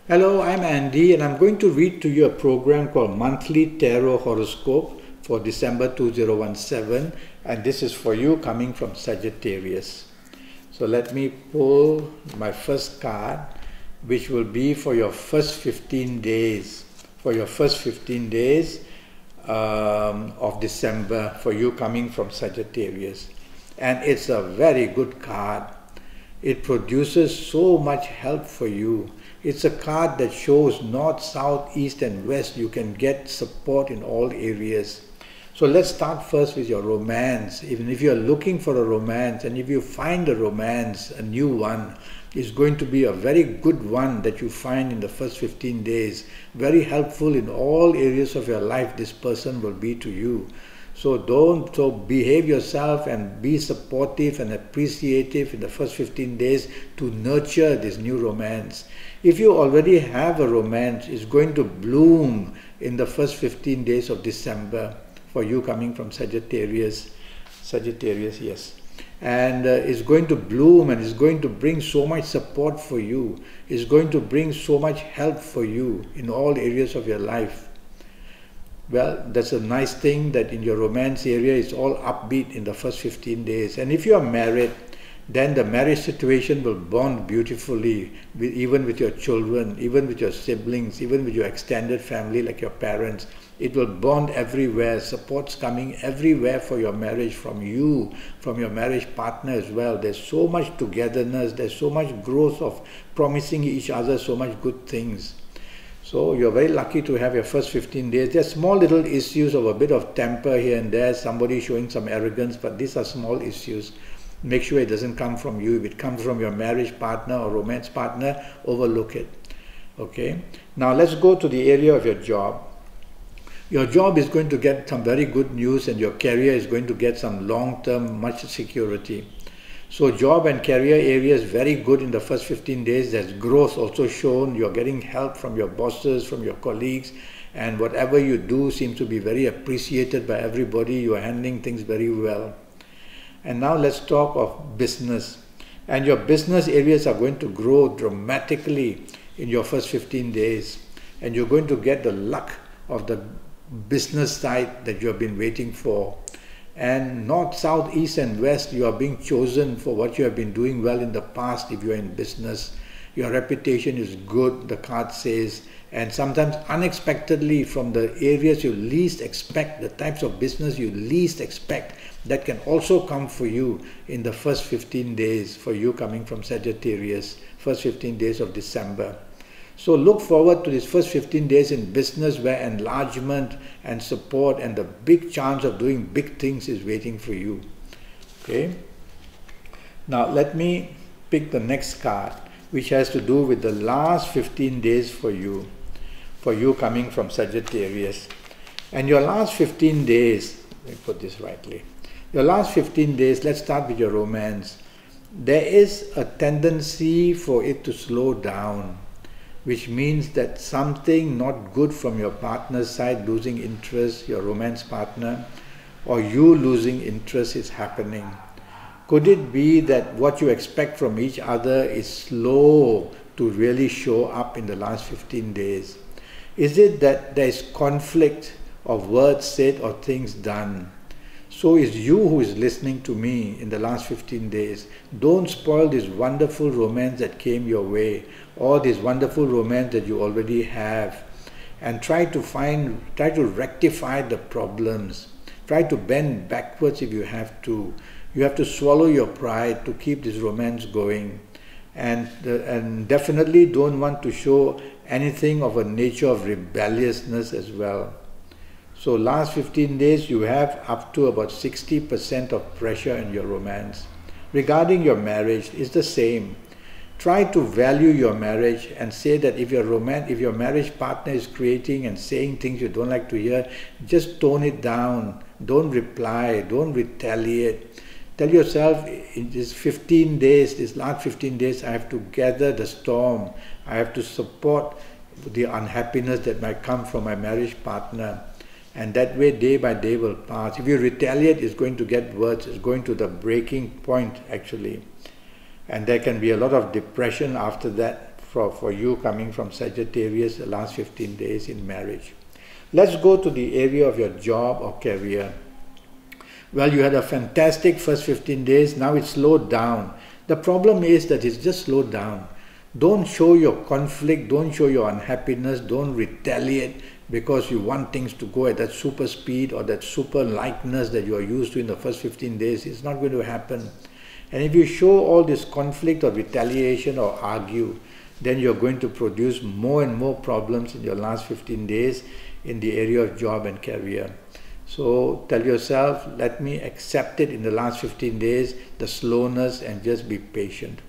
Hello, I'm Andy and I'm going to read to you a program called Monthly Tarot Horoscope for December 2017, and this is for you coming from Sagittarius. So let me pull my first card, which will be for your first 15 days. For your first 15 days of December for you coming from Sagittarius. And it's a very good card. It produces so much help for you. It's a card that shows north, south, east and west. You can get support in all areas. So let's start first with your romance. Even if you're looking for a romance, and if you find a romance, a new one, it's going to be a very good one that you find in the first 15 days. Very helpful in all areas of your life. This person will be to you. So behave yourself and be supportive and appreciative in the first 15 days to nurture this new romance. If you already have a romance, it's going to bloom in the first 15 days of December for you coming from Sagittarius. Sagittarius, yes. And it's going to bloom and it's going to bring so much support for you. It's going to bring so much help for you in all areas of your life. Well, that's a nice thing that in your romance area it's all upbeat in the first 15 days. And if you are married, then the marriage situation will bond beautifully, even with your children, even with your siblings, even with your extended family like your parents. It will bond everywhere, support's coming everywhere for your marriage from you, from your marriage partner as well. There's so much togetherness, there's so much growth of promising each other so much good things. So you're very lucky to have your first 15 days. There's small little issues of a bit of temper here and there, somebody showing some arrogance, but these are small issues. Make sure it doesn't come from you. If it comes from your marriage partner or romance partner, overlook it. Okay? Now let's go to the area of your job. Your job is going to get some very good news and your career is going to get some long-term, much security. So job and career area is very good in the first 15 days. There's growth also shown. You're getting help from your bosses, from your colleagues, and whatever you do seems to be very appreciated by everybody. You are handling things very well. And now let's talk of business. And your business areas are going to grow dramatically in your first 15 days. And you're going to get the luck of the business side that you have been waiting for. And north, south, east and west, you are being chosen for what you have been doing well in the past if you are in business. Your reputation is good, the card says, and sometimes unexpectedly from the areas you least expect, the types of business you least expect, that can also come for you in the first 15 days for you coming from Sagittarius, first 15 days of December. So look forward to these first 15 days in business where enlargement and support and the big chance of doing big things is waiting for you. Okay? Now let me pick the next card, which has to do with the last 15 days for you coming from Sagittarius. And your last 15 days, let me put this rightly. Your last 15 days, let's start with your romance. There is a tendency for it to slow down, which means that something not good from your partner's side, losing interest, your romance partner, or you losing interest is happening. Could it be that what you expect from each other is slow to really show up in the last 15 days? Is it that there is conflict of words said or things done? So is you who is listening to me in the last 15 days. Don't spoil this wonderful romance that came your way, or this wonderful romance that you already have, and try to rectify the problems. Try to bend backwards if you have to. You have to swallow your pride to keep this romance going, and definitely don't want to show anything of a nature of rebelliousness as well. So last 15 days you have up to about 60% of pressure in your romance. Regarding your marriage, it's the same. Try to value your marriage and say that if your marriage partner is creating and saying things you don't like to hear, just tone it down. Don't reply, don't retaliate. Tell yourself, in these 15 days, these last 15 days, I have to gather the storm. I have to support the unhappiness that might come from my marriage partner. And that way, day by day will pass. If you retaliate, it's going to get worse. It's going to the breaking point, actually. And there can be a lot of depression after that for you coming from Sagittarius the last 15 days in marriage. Let's go to the area of your job or career. Well, you had a fantastic first 15 days, now it's slowed down. The problem is that it's just slowed down. Don't show your conflict, don't show your unhappiness, don't retaliate because you want things to go at that super speed or that super lightness that you are used to in the first 15 days. It's not going to happen. And if you show all this conflict or retaliation or argue, then you're going to produce more and more problems in your last 15 days in the area of job and career. So tell yourself, let me accept it in the last 15 days, the slowness, and just be patient.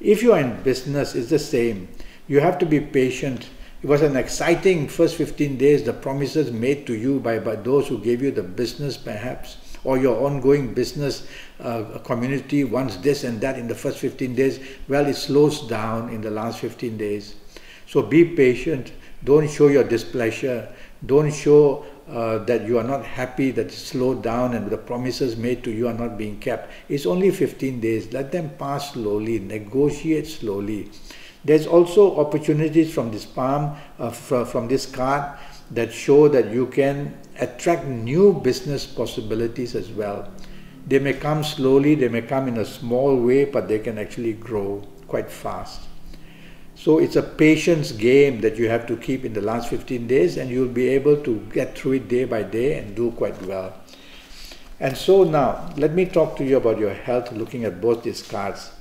If you are in business, it's the same. You have to be patient. It was an exciting first 15 days, the promises made to you by those who gave you the business perhaps, or your ongoing business community wants this and that in the first 15 days. Well, it slows down in the last 15 days. So be patient. Don't show your displeasure. Don't show that you are not happy that it's slowed down and the promises made to you are not being kept. It's only 15 days. Let them pass slowly. Negotiate slowly. There's also opportunities from this palm, from this card, that show that you can attract new business possibilities as well. They may come slowly, they may come in a small way, but they can actually grow quite fast. So it's a patience game that you have to keep in the last 15 days, and you'll be able to get through it day by day and do quite well. And so now, let me talk to you about your health, looking at both these cards.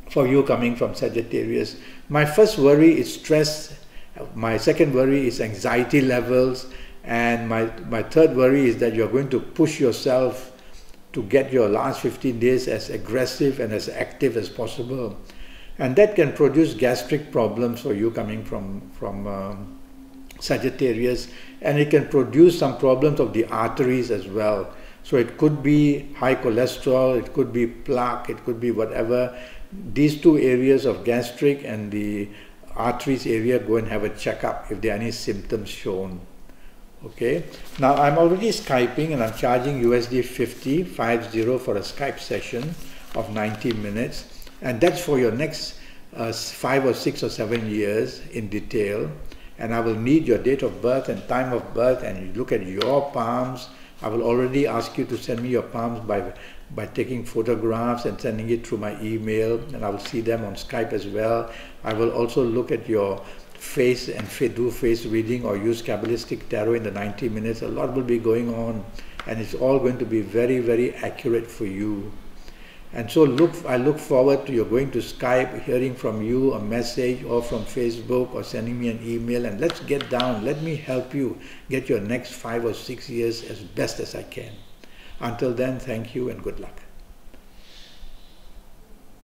For you coming from Sagittarius, my first worry is stress, my second worry is anxiety levels, and my third worry is that you're going to push yourself to get your last 15 days as aggressive and as active as possible. And that can produce gastric problems for you coming from Sagittarius, and it can produce some problems of the arteries as well. So it could be high cholesterol, it could be plaque, it could be whatever. These two areas of gastric and the arteries area, go and have a checkup if there are any symptoms shown. Okay. Now I'm already Skyping and I'm charging USD 50 for a Skype session of 90 minutes. And that's for your next 5 or 6 or 7 years in detail. And I will need your date of birth and time of birth, and you look at your palms. I will already ask you to send me your palms by taking photographs and sending it through my email, and I will see them on Skype as well. I will also look at your face and do face reading or use Kabbalistic Tarot in the 90 minutes. A lot will be going on, and it's all going to be very, very accurate for you. And so I look forward to you going to Skype, hearing from you a message, or from Facebook, or sending me an email, and let's get down. Let me help you get your next 5 or 6 years as best as I can. Until then, thank you and good luck.